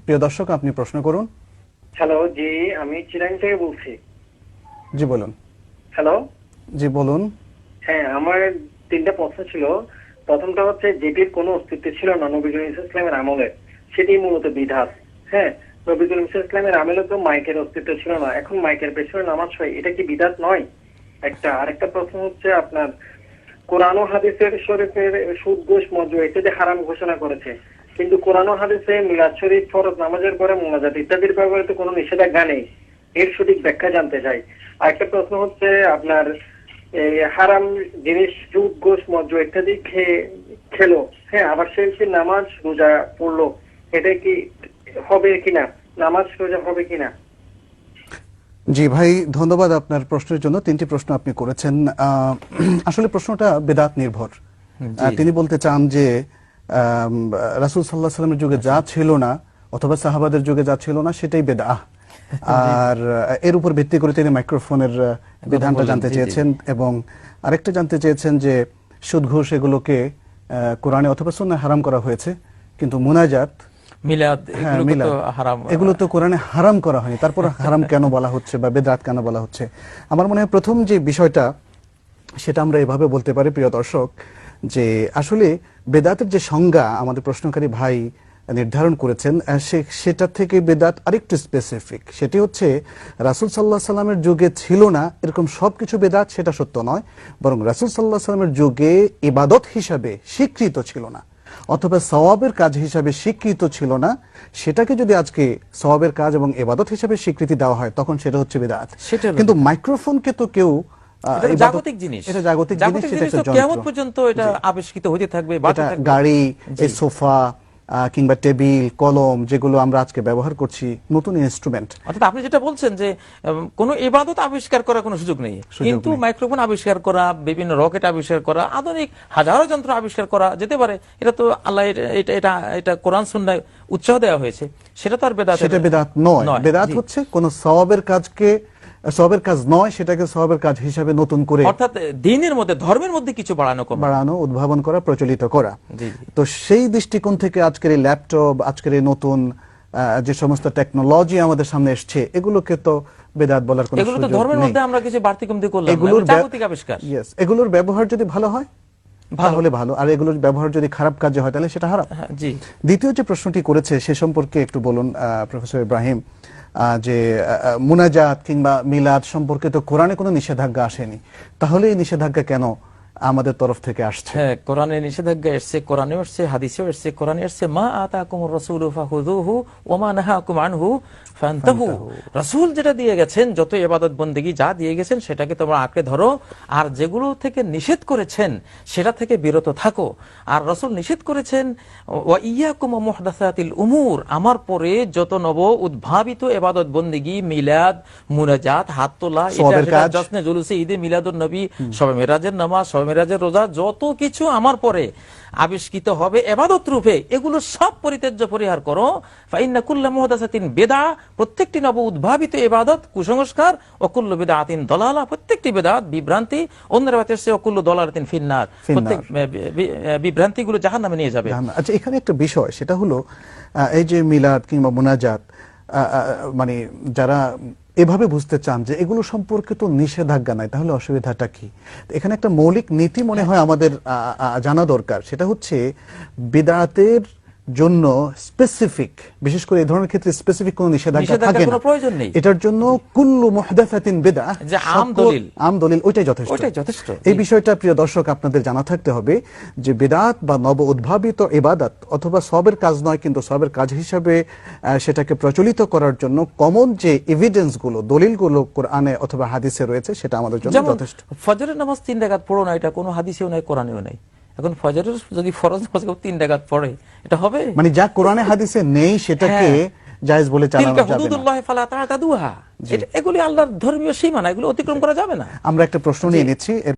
প্রিয় দর্শক, আপনি প্রশ্ন করুন। হ্যালো, জি আমি চিরাং থেকে বলছি। জি বলুন। হ্যালো, জি বলুন। হ্যাঁ আমার তিনটা প্রশ্ন ছিল। প্রথমটা হচ্ছে যেটির কোনো অস্তিত্ব ছিল না নবী করিম ইসলামের আমলে, সেটি মূলত বিধাত। হ্যাঁ, নবী করিম ইসলামের আমলে তো মাইকের অস্তিত্ব ছিল না, এখন মাইকের পেছনে নামাজ হয়, এটা কি বিধাত নয়? আরেকটা প্রশ্ন হচ্ছে আপনার কোরআন ও হাদিসের শরীফের সুদ ঘুষ মদ ইত্যাদি হারাম ঘোষণা করেছে, কিন্তু কোরআন ও হাদিসে মিলাদ শরীফ ফরজ নামাজের পরে মোনাজাত ইত্যাদির ব্যাপারে তো কোনো নিষেধাজ্ঞা নেই। এর সঠিক ব্যাখ্যা জানতে চাই। আরেকটা প্রশ্ন হচ্ছে আপনার এই হারাম জিনিস সুদ ঘুষ মদ ইত্যাদি খেলো, হ্যাঁ, আবার সে নামাজ রোজা পড়লো, এটা কি হবে কিনা, নামাজ রোজা হবে কিনা? জি ভাই, ধন্যবাদ আপনার প্রশ্নের জন্য। তিনটি প্রশ্ন আপনি করেছেন। আসলে প্রশ্নটা বেদাত নির্ভর। তিনি বলতে চান যে রাসূল সাল্লাল্লাহু আলাইহি সাল্লামের যুগে যা ছিল না অথবা সাহাবাদের যুগে যা ছিল না সেটাই বেদআহ। আর এর উপর ভিত্তি করে তিনি মাইক্রোফোনের বিধানটা জানতে চেয়েছেন, এবং আরেকটা জানতে চেয়েছেন যে সুদ ঘুষ এগুলোকে কোরআনে অথবা সুন্নাহে হারাম করা হয়েছে, কিন্তু মুনাজাত মিলাদ এগুলো তো কোরআনে হারাম করা হয়নি, তারপর হারাম কেন বলা হচ্ছে বা বেদাত কেন বলা হচ্ছে? আমার মনে হয় প্রথম যে বিষয়টা সেটা আমরা এভাবে বলতে পারি, প্রিয় দর্শক, যে আসলে বেদাতের যে সংজ্ঞা আমাদের প্রশ্নকারী ভাই নির্ধারণ করেছেন সেটা থেকে বেদাত আরেকটু স্পেসিফিক। সেটি হচ্ছে রাসূল সাল্লাল্লাহু আলাইহি সাল্লামের যুগে ছিল না এরকম সবকিছু বেদাত, সেটা সত্য নয়, বরং রাসূল সাল্লাল্লাহু আলাইহি সাল্লামের যুগে ইবাদত হিসাবে স্বীকৃত ছিল না অথবা সওয়াবের কাজ হিসাবে স্বীকৃত ছিল না, সেটাকে যদি আজকে সওয়াবের কাজ এবং ইবাদত হিসাবে স্বীকৃতি দেওয়া হয় তখন সেটা হচ্ছে বিদআত। কিন্তু মাইক্রোফোনকে তো কেউ জাগতিক জিনিস, এটা জাগতিক জিনিস, সেটা একটা যন্ত্র, কিয়ামত পর্যন্ত এটা আবিষ্কৃত হতে থাকবে। গাড়ি, এই সোফা কিংবা টেবিল, কলম যেগুলো আমরা আজকে ব্যবহার করছি, নতুন ইনস্ট্রুমেন্ট। অর্থাৎ আপনি যেটা বলছেন যে কোন ইবাদত আবিষ্কার করার কোনো সুযোগ নেই, কিন্তু মাইক্রোফোন আবিষ্কার করা, বিভিন্ন রকেট আবিষ্কার করা, আধুনিক হাজারো যন্ত্র আবিষ্কার করা যেতে পারে। এটা তো আল্লাহ এটা কোরআন সুন্নাহয় উৎসাহ দেওয়া হয়েছে, সেটা তো আর বেদাত, সেটা বেদাত নয়। বেদাত হচ্ছে কোন সওয়াবের কাজকে সওয়াবের কাজ নয়, সেটাকে সওয়াবের কাজ হিসাবে নতুন করে, অর্থাৎ দ্বীনের মধ্যে, ধর্মের মধ্যে কিছু বাড়ানো, উদ্ভাবন করা, প্রচলিত করা। তো সেই দৃষ্টিকোণ থেকে আজকের এই ল্যাপটপ, আজকের এই নতুন যে সমস্ত টেকনোলজি আমাদের সামনে এসছে, এগুলোকে তো বেদাত বলার কোনো সুযোগ নেই। এগুলো তো ধর্মের মধ্যে আমরা কিছু বাড়তি কমতি করলাম, জাগতিক আবিষ্কার। এগুলোর ব্যবহার যদি ভালো হয় তাহলে ভালো, আর এগুলোর ব্যবহার যদি খারাপ কাজে হয় তাহলে সেটা হারাম। দ্বিতীয় যে প্রশ্নটি করেছে সে সম্পর্কে একটু বলুন প্রফেসর ইব্রাহিম, যে মুনাজাত কিংবা মিলাদ সম্পর্কে তো কোরআনে কোনো নিষেধাজ্ঞা আসেনি, তাহলে এই নিষেধাজ্ঞা কেন আমাদের তরফ থেকে আসছে? হ্যাঁ, কোরআনে নিষেধাজ্ঞা এসেছে, কোরআনেও এসেছে, হাদিসেও এসেছে। কোরআনে এসেছে মা আতাকুমুর রাসূলু ফাখুযুহু ওয়া মা নাহাকুম আনহু ফান্তাহু। রাসূল যেটা দিয়ে গেছেন, যত ইবাদত বন্দেগী যা দিয়ে গেছেন সেটাকে তোমরা আঁকড়ে ধরো, আর যেগুলো থেকে নিষেধ করেছেন সেটা থেকে বিরত থাকো। আর রাসূল নিষেধ করেছেন ওয়া ইয়াকুম ওয়া মুহদাসাতিল উমুর, আমার পরে যত নব উদ্ভাবিত ইবাদত বন্দেগী, মিলাদ, মুনাজাত, হাত তোলা, এটা জশ্নে জুলুসে, ঈদে মিলাদুন নবী, শবে মেরাজের নামাজ, শবে মেরাজের রোজা, যত কিছু আমার পরে আবিষ্কৃত হবে ইবাদত রূপে, এগুলো সব পরিত্যাজ্য, পরিহার করো। ফাইন্না কুল্লা মুহদাসাতিন বিদআ, প্রত্যেকটি নব উদ্ভাবিত ইবাদত কুসংস্কার, ওয়া কুল্লু বিদআতিন দালালা, প্রত্যেকটি বিদআত বিভ্রান্তি, অন্যের বাতে সে ওয়া কুল্লু দালালাতিন ফিন্নার, প্রত্যেক বিভ্রান্তিগুলো জাহান্নামে নিয়ে যাবে। আচ্ছা, এখানে একটা বিষয়, সেটা হলো এই যে মিলাদ কিংবা মুনাজাত, মানে যারা এভাবে বুঝতে চান যে এগুলো সম্পর্কে তো নিষেধাজ্ঞা নাই, তাহলে অসুবিধাটা কি? এখানে একটা মৌলিক নীতি মনে হয় আমাদের জানা দরকার, সেটা হচ্ছে বিদআতের জন্য স্পেসিফিক, বিশেষ করে এই ধরনের ক্ষেত্রে স্পেসিফিক কোনো নিষেধাজ্ঞা থাকে না, প্রয়োজন নেই। এটার জন্য কুল্লু মুহদাসাতিন বিদআ, যে আম দলিল ওইটাই যথেষ্ট। এই বিষয়টা প্রিয় দর্শক আপনাদের জানা থাকতে হবে যে বিদআত বা নব উদ্ভাবিত ইবাদত অথবা সওয়াবের কাজ নয়, কিন্তু সওয়াবের কাজ হিসাবে সেটাকে প্রচলিত করার জন্য কমন যে এভিডেন্স গুলো, দলিলগুলো কোরআনে অথবা হাদিসে রয়েছে, সেটা আমাদের জন্য যথেষ্ট। ফজরের নামাজ 3 রাকাত পড়ো না, এটা কোনো হাদিসেও নাই, কোরআনেও নাই। এখন ফজরের যদি ফরজ নামাজ 3 রাকাত পড়ে, এটা হবে? মানে যা কোরআনে হাদিসে নেই সেটাকে জায়েজ বলে চালানো যাবে না। তিলকা হুদুদুল্লাহি ফালা তা'তাদুহা, এগুলি আল্লাহর ধর্মীয় সীমানা, এগুলো অতিক্রম করা যাবে না। আমরা একটা প্রশ্ন নিয়ে নিচ্ছি।